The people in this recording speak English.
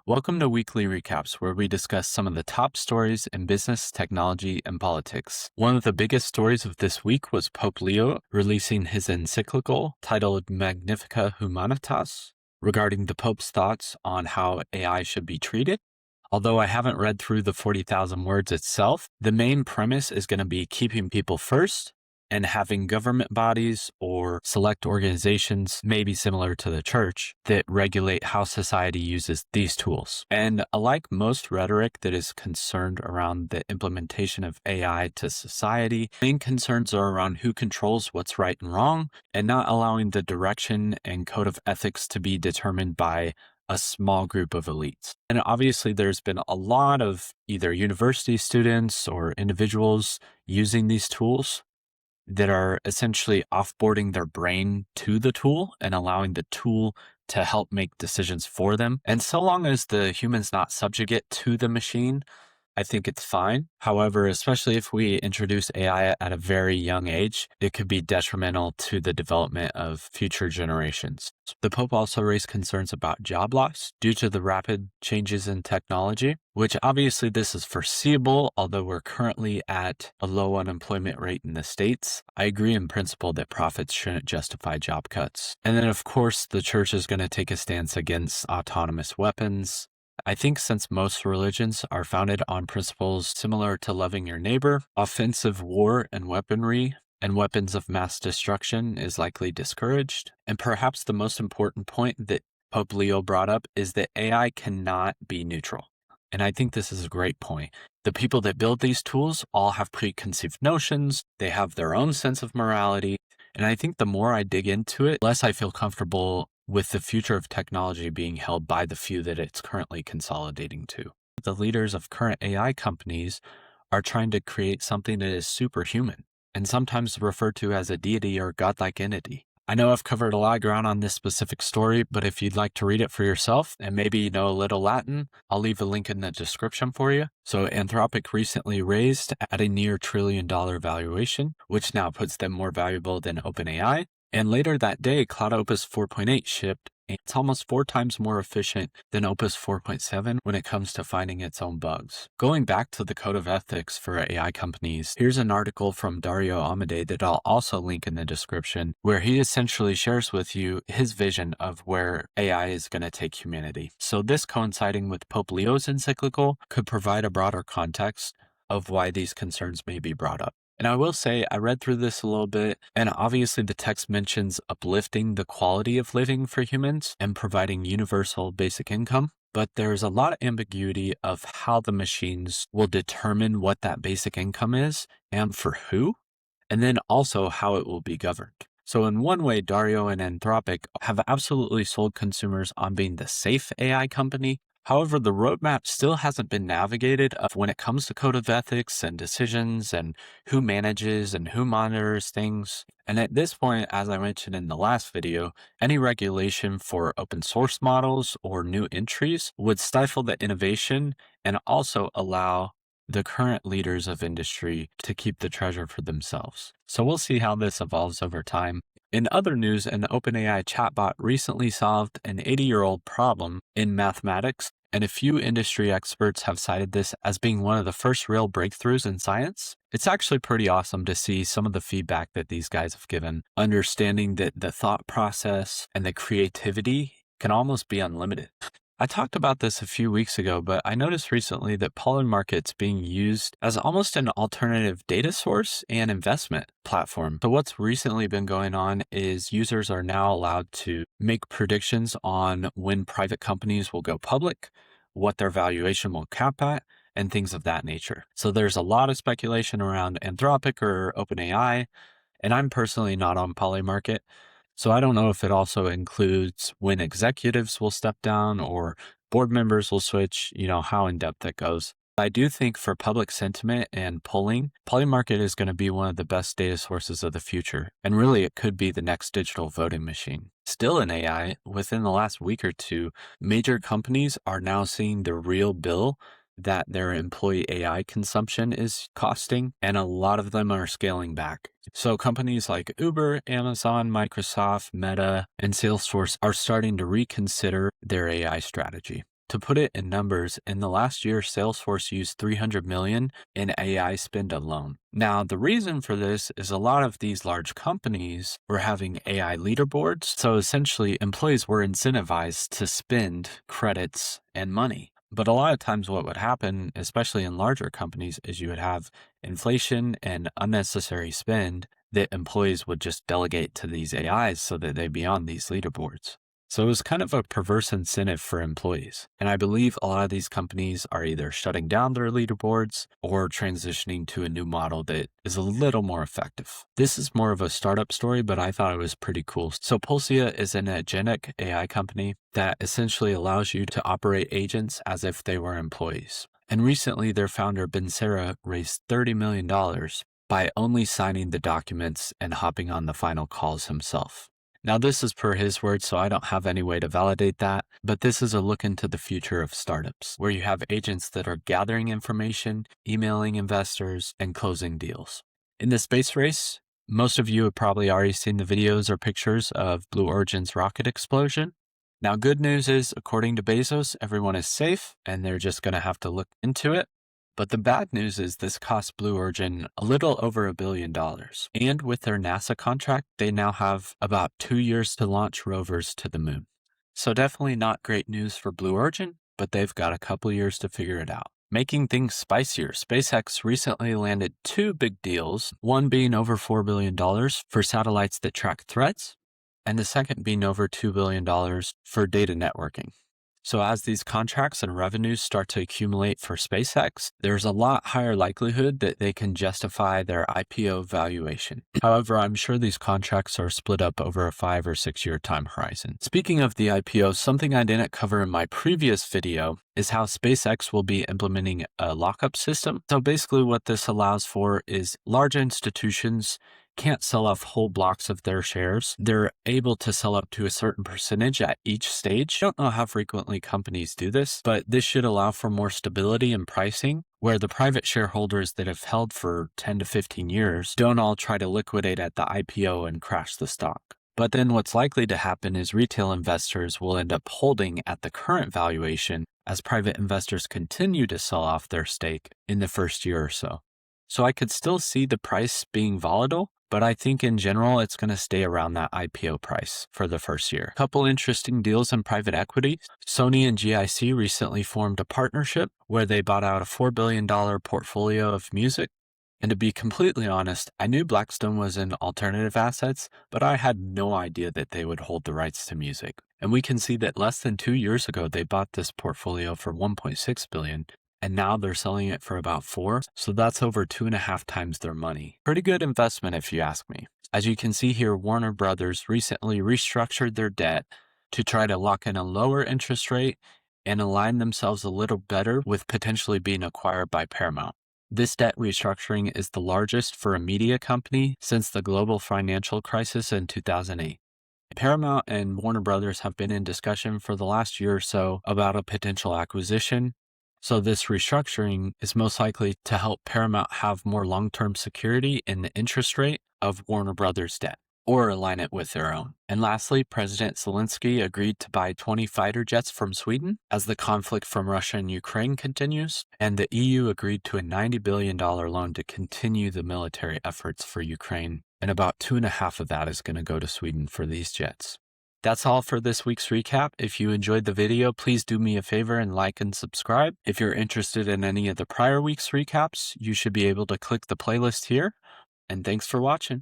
Welcome to Weekly Recaps, where we discuss some of the top stories in business, technology, and politics. One of the biggest stories of this week was Pope Leo releasing his encyclical titled Magnifica Humanitas regarding the Pope's thoughts on how AI should be treated. Although I haven't read through the 40,000 words itself, the main premise is going to be keeping people first and having government bodies or select organizations, maybe similar to the church, that regulate how society uses these tools. And unlike most rhetoric that is concerned around the implementation of AI to society, main concerns are around who controls what's right and wrong, and not allowing the direction and code of ethics to be determined by a small group of elites. And obviously, there's been a lot of either university students or individuals using these tools that are essentially offboarding their brain to the tool and allowing the tool to help make decisions for them. And so long as the human's not subjugate to the machine, I think it's fine. However, especially if we introduce AI at a very young age, it could be detrimental to the development of future generations. The Pope also raised concerns about job loss due to the rapid changes in technology, which obviously this is foreseeable, although we're currently at a low unemployment rate in the States. I agree in principle that profits shouldn't justify job cuts. And then, of course, the church is going to take a stance against autonomous weapons. I think since most religions are founded on principles similar to loving your neighbor, offensive war and weaponry and weapons of mass destruction is likely discouraged. And perhaps the most important point that Pope Leo brought up is that AI cannot be neutral. And I think this is a great point. The people that build these tools all have preconceived notions. They have their own sense of morality. And I think the more I dig into it, less I feel comfortable with the future of technology being held by the few that it's currently consolidating to. The leaders of current AI companies are trying to create something that is superhuman and sometimes referred to as a deity or godlike entity. I know I've covered a lot of ground on this specific story, but if you'd like to read it for yourself and maybe you know a little Latin, I'll leave a link in the description for you. So Anthropic recently raised at a near $1 trillion valuation, which now puts them more valuable than OpenAI. And later that day, Cloud Opus 4.8 shipped, and it's almost 4 times more efficient than Opus 4.7 when it comes to finding its own bugs. Going back to the code of ethics for AI companies, here's an article from Dario Amodei that I'll also link in the description, where he essentially shares with you his vision of where AI is going to take humanity. So this, coinciding with Pope Leo's encyclical, could provide a broader context of why these concerns may be brought up. And I will say, I read through this a little bit, and obviously the text mentions uplifting the quality of living for humans and providing universal basic income. But there's a lot of ambiguity of how the machines will determine what that basic income is and for who, and then also how it will be governed. So in one way, Dario and Anthropic have absolutely sold consumers on being the safe AI company. However, the roadmap still hasn't been navigated of when it comes to code of ethics and decisions and who manages and who monitors things. And at this point, as I mentioned in the last video, any regulation for open source models or new entries would stifle the innovation and also allow the current leaders of industry to keep the treasure for themselves. So we'll see how this evolves over time. In other news, an OpenAI chatbot recently solved an 80-year-old problem in mathematics, and a few industry experts have cited this as being one of the first real breakthroughs in science. It's actually pretty awesome to see some of the feedback that these guys have given, understanding that the thought process and the creativity can almost be unlimited. I talked about this a few weeks ago, but I noticed recently that Polymarket's being used as almost an alternative data source and investment platform. So what's recently been going on is users are now allowed to make predictions on when private companies will go public, what their valuation will cap at, and things of that nature. So there's a lot of speculation around Anthropic or OpenAI, and I'm personally not on Polymarket. So I don't know if it also includes when executives will step down or board members will switch, how in depth it goes. I do think for public sentiment and polling, Polymarket is going to be one of the best data sources of the future. And really, it could be the next digital voting machine. Still in AI, within the last week or two, major companies are now seeing the real bill that their employee AI consumption is costing, and a lot of them are scaling back. So companies like Uber, Amazon, Microsoft, Meta, and Salesforce are starting to reconsider their AI strategy. To put it in numbers, in the last year, Salesforce used 300 million in AI spend alone. Now, the reason for this is a lot of these large companies were having AI leaderboards. So essentially, employees were incentivized to spend credits and money. But a lot of times what would happen, especially in larger companies, is you would have inflation and unnecessary spend that employees would just delegate to these AIs so that they'd be on these leaderboards. So it was kind of a perverse incentive for employees. And I believe a lot of these companies are either shutting down their leaderboards or transitioning to a new model that is a little more effective. This is more of a startup story, but I thought it was pretty cool. So Pulsia is an agentic AI company that essentially allows you to operate agents as if they were employees. And recently, their founder, Ben Sarah, raised $30 million by only signing the documents and hopping on the final calls himself. Now, this is per his words, so I don't have any way to validate that, but this is a look into the future of startups, where you have agents that are gathering information, emailing investors, and closing deals. In the space race, most of you have probably already seen the videos or pictures of Blue Origin's rocket explosion. Now, good news is, according to Bezos, everyone is safe, and they're just going to have to look into it. But the bad news is this cost Blue Origin a little over $1 billion. And with their NASA contract, they now have about 2 years to launch rovers to the moon. So definitely not great news for Blue Origin, but they've got a couple years to figure it out. Making things spicier, SpaceX recently landed 2 big deals, one being over $4 billion for satellites that track threats, and the second being over $2 billion for data networking. So as these contracts and revenues start to accumulate for SpaceX, there's a lot higher likelihood that they can justify their IPO valuation. However, I'm sure these contracts are split up over a 5 or 6 year time horizon. Speaking of the IPO, something I didn't cover in my previous video is how SpaceX will be implementing a lockup system. So basically what this allows for is large institutions can't sell off whole blocks of their shares. They're able to sell up to a certain percentage at each stage. I don't know how frequently companies do this, but this should allow for more stability in pricing, where the private shareholders that have held for 10 to 15 years don't all try to liquidate at the IPO and crash the stock. But then what's likely to happen is retail investors will end up holding at the current valuation as private investors continue to sell off their stake in the first year or so. So I could still see the price being volatile, but I think in general, it's going to stay around that IPO price for the first year. A couple interesting deals in private equity. Sony and GIC recently formed a partnership where they bought out a $4 billion portfolio of music. And to be completely honest, I knew Blackstone was in alternative assets, but I had no idea that they would hold the rights to music. And we can see that less than 2 years ago, they bought this portfolio for $1.6 billion. And now they're selling it for about 4. So that's over 2.5 times their money. Pretty good investment if you ask me. As you can see here, Warner Brothers recently restructured their debt to try to lock in a lower interest rate and align themselves a little better with potentially being acquired by Paramount. This debt restructuring is the largest for a media company since the global financial crisis in 2008. Paramount and Warner Brothers have been in discussion for the last year or so about a potential acquisition. So this restructuring is most likely to help Paramount have more long-term security in the interest rate of Warner Brothers' debt, or align it with their own. And lastly, President Zelensky agreed to buy 20 fighter jets from Sweden as the conflict from Russia and Ukraine continues, and the EU agreed to a $90 billion loan to continue the military efforts for Ukraine, and about 2.5 of that is going to go to Sweden for these jets. That's all for this week's recap. If you enjoyed the video, please do me a favor and like and subscribe. If you're interested in any of the prior week's recaps, you should be able to click the playlist here. And thanks for watching.